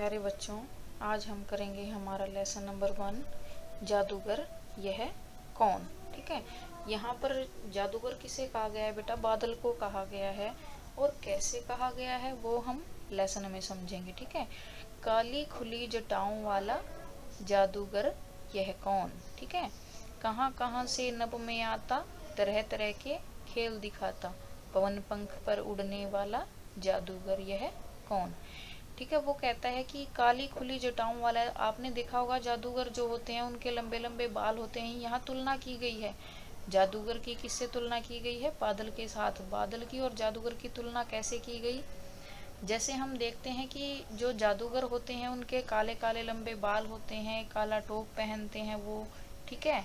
प्यारे बच्चों, आज हम करेंगे हमारा लेसन नंबर 1 जादूगर यह कौन। ठीक है, यहाँ पर जादूगर किसे कहा गया है बेटा? बादल को कहा गया है। और कैसे कहा गया है वो हम लेसन में समझेंगे। ठीक है, काली खुली जटाओं वाला जादूगर यह कौन। ठीक है, कहाँ कहाँ से नभ में आता, तरह तरह के खेल दिखाता, पवन पंख पर उड़ने वाला जादूगर यह कौन। ठीक है, वो कहता है कि काली खुली जटाओं वाला। आपने देखा होगा जादूगर जो होते हैं उनके लंबे लंबे बाल होते हैं। यहाँ तुलना की गई है जादूगर की, किससे तुलना की गई है? बादल के साथ। बादल की और जादूगर की तुलना कैसे की गई? जैसे हम देखते हैं कि जो जादूगर होते हैं उनके काले काले लंबे बाल होते हैं, काला टोप पहनते हैं वो, ठीक है,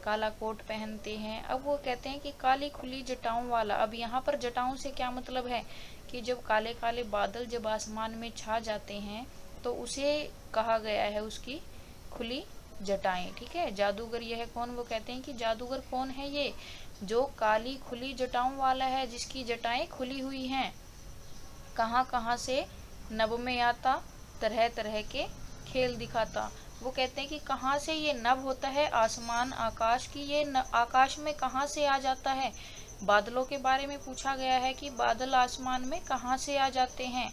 काला कोट पहनते हैं। अब वो कहते हैं कि काली खुली जटाओं वाला। अब यहाँ पर जटाओं से क्या मतलब है कि जब काले काले बादल जब आसमान में छा जाते हैं तो उसे कहा गया है उसकी खुली जटाएं। ठीक है, जादूगर यह कौन, वो कहते हैं कि जादूगर कौन है? ये जो काली खुली जटाओं वाला है, जिसकी जटाएं खुली हुई हैं। कहाँ कहाँ से नभ में आता, तरह तरह के खेल दिखाता। वो कहते हैं कि कहाँ से ये नभ होता है, आसमान आकाश की। ये आकाश में कहाँ से आ जाता है? बादलों के बारे में पूछा गया है कि बादल आसमान में कहाँ से आ जाते हैं।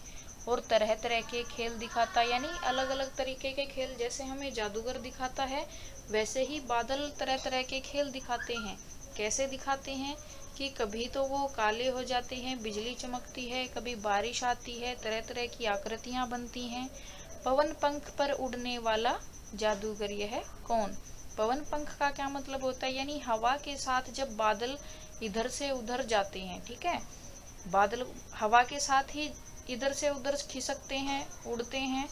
और तरह तरह के खेल दिखाता, यानी अलग अलग तरीके के खेल। जैसे हमें जादूगर दिखाता है वैसे ही बादल तरह तरह के खेल दिखाते हैं। कैसे दिखाते हैं कि कभी तो वो काले हो जाते हैं, बिजली चमकती है, कभी बारिश आती है, तरह तरह की आकृतियां बनती हैं। पवन पंख पर उड़ने वाला जादूगर यह कौन। पवन पंख का क्या मतलब होता है? यानी हवा के साथ जब बादल इधर से उधर जाते हैं। ठीक है, बादल हवा के साथ ही इधर से उधर खिसकते हैं, उड़ते हैं।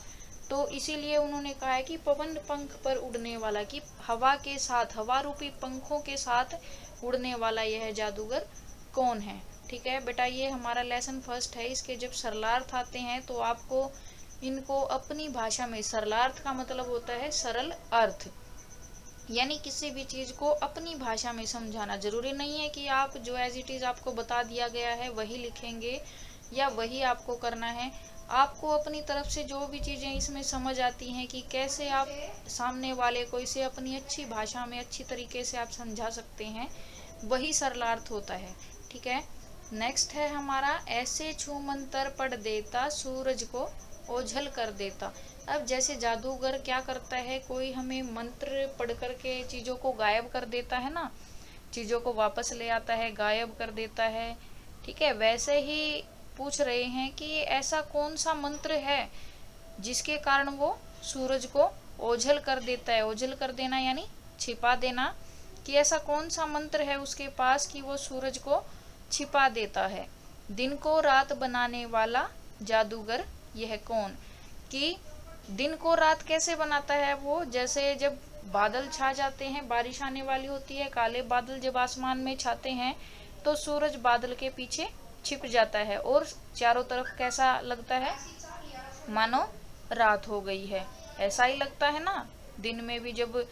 तो इसीलिए उन्होंने कहा है कि पवन पंख पर उड़ने वाला, कि हवा के साथ, हवा रूपी पंखों के साथ उड़ने वाला यह जादूगर कौन है। ठीक है बेटा, ये हमारा लेसन फर्स्ट है। इसके जब सरलार्थ आते हैं तो आपको इनको अपनी भाषा में, सरलार्थ का मतलब होता है सरल अर्थ, यानी किसी भी चीज को अपनी भाषा में समझाना। जरूरी नहीं है कि आप जो एज इट इज आपको बता दिया गया है वही लिखेंगे या वही आपको करना है। आपको अपनी तरफ से जो भी चीजें इसमें समझ आती हैं कि कैसे आप सामने वाले को इसे अपनी अच्छी भाषा में अच्छी तरीके से आप समझा सकते हैं, वही सरलार्थ होता है। ठीक है, नेक्स्ट है हमारा ऐसे छू मंतर पढ़ देता, सूरज को ओझल कर देता। अब जैसे जादूगर क्या करता है, कोई हमें मंत्र पढ़ करके चीजों को गायब कर देता है ना, चीजों को वापस ले आता है, गायब कर देता है। ठीक है, वैसे ही पूछ रहे हैं कि ऐसा कौन सा मंत्र है जिसके कारण वो सूरज को ओझल कर देता है। ओझल कर देना यानी छिपा देना, कि ऐसा कौन सा मंत्र है उसके पास कि वो सूरज को छिपा देता है। दिन को रात बनाने वाला जादूगर यह कौन। कि दिन को रात कैसे बनाता है वो? जैसे जब बादल छा जाते हैं, बारिश आने वाली होती है, काले बादल जब आसमान में छाते हैं तो सूरज बादल के पीछे छिप जाता है और चारों तरफ कैसा लगता है? मानो रात हो गई है, ऐसा ही लगता है ना। दिन में भी जब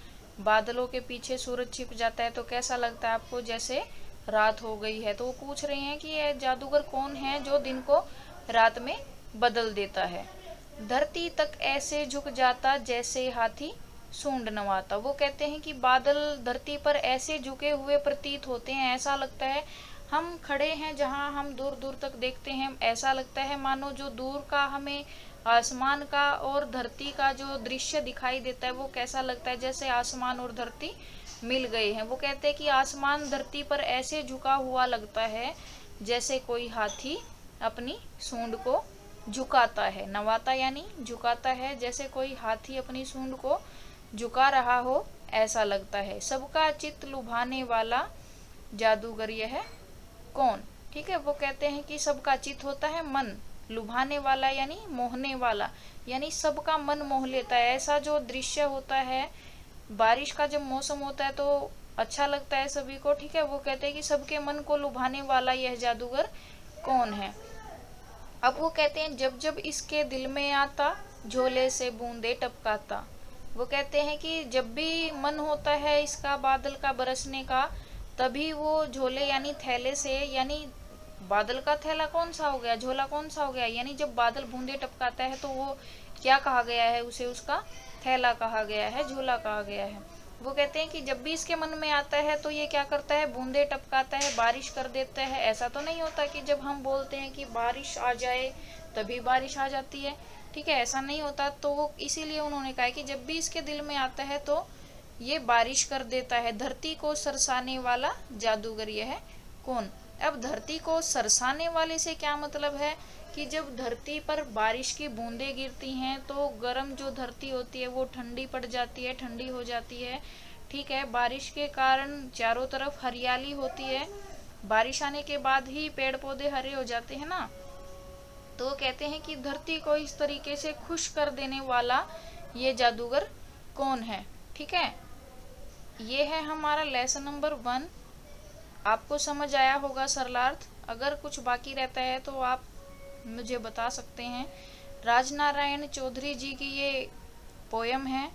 बादलों के पीछे सूरज छिप जाता है तो कैसा लगता है आपको? जैसे रात हो गई है। तो वो पूछ रहे हैं कि यह जादूगर कौन है जो दिन को रात में बदल देता है। धरती तक ऐसे झुक जाता, जैसे हाथी सूंड नवाता। वो कहते हैं कि बादल धरती पर ऐसे झुके हुए प्रतीत होते हैं, ऐसा लगता है हम खड़े हैं जहां हम दूर दूर तक देखते हैं, ऐसा लगता है मानो जो दूर का हमें आसमान का और धरती का जो दृश्य दिखाई देता है वो कैसा लगता है? जैसे आसमान और धरती मिल गए हैं। वो कहते हैं कि आसमान धरती पर ऐसे झुका हुआ लगता है जैसे कोई हाथी अपनी सूंड को झुकाता है। नवाता यानी झुकाता है, जैसे कोई हाथी अपनी सूंड को झुका रहा हो ऐसा लगता है। सबका चित्त लुभाने वाला जादूगर यह कौन। ठीक है, वो कहते हैं कि सबका चित्त होता है मन, लुभाने वाला यानी मोहने वाला, यानी सबका मन मोह लेता है। ऐसा जो दृश्य होता है, बारिश का जब मौसम होता है तो अच्छा लगता है सभी को। ठीक है, वो कहते हैं कि सबके मन को लुभाने वाला यह जादूगर कौन है। अब वो कहते हैं जब जब इसके दिल में आता, झोले से बूंदे टपकाता। वो कहते हैं कि जब भी मन होता है इसका बादल का बरसने का, तभी वो झोले यानी थैले से, यानी बादल का थैला कौन सा हो गया, झोला कौन सा हो गया, यानी जब बादल बूंदे टपकाता है तो वो क्या कहा गया है उसे, उसका थैला कहा गया है, झोला कहा गया है। वो कहते हैं कि जब भी इसके मन में आता है तो ये क्या करता है, बूंदे टपकाता है, बारिश कर देता है। ऐसा तो नहीं होता कि जब हम बोलते हैं कि बारिश आ जाए तभी बारिश आ जाती है, ठीक है, ऐसा नहीं होता। तो वो इसीलिए उन्होंने कहा कि जब भी इसके दिल में आता है तो ये बारिश कर देता है। धरती को सरसाने वाला जादूगर यह है कौन। अब धरती को सरसाने वाले से क्या मतलब है कि जब धरती पर बारिश की बूंदें गिरती हैं तो गर्म जो धरती होती है वो ठंडी पड़ जाती है, ठंडी हो जाती है, ठीक है। बारिश के कारण चारों तरफ हरियाली होती है, बारिश आने के बाद ही पेड़ पौधे हरे हो जाते हैं ना। तो कहते हैं कि धरती को इस तरीके से खुश कर देने वाला ये जादूगर कौन है, ठीक है। ये है हमारा लेसन नंबर 1। आपको समझ आया होगा सरलार्थ। अगर कुछ बाकी रहता है तो आप मुझे बता सकते हैं। राजनारायण चौधरी जी की ये पोयम है,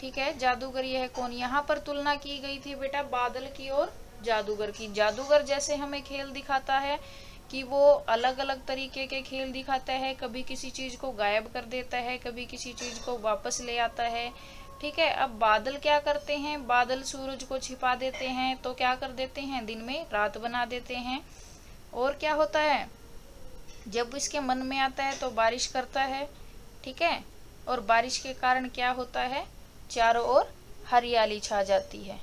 ठीक है। जादूगर यह है कौन। यहाँ पर तुलना की गई थी बेटा बादल की और जादूगर की। जादूगर जैसे हमें खेल दिखाता है कि वो अलग अलग तरीके के खेल दिखाता है, कभी किसी चीज को गायब कर देता है, कभी किसी चीज को वापस ले आता है, ठीक है। अब बादल क्या करते हैं, बादल सूरज को छिपा देते हैं, तो क्या कर देते हैं, दिन में रात बना देते हैं। और क्या होता है, जब इसके मन में आता है तो बारिश करता है, ठीक है। और बारिश के कारण क्या होता है, चारों ओर हरियाली छा जाती है।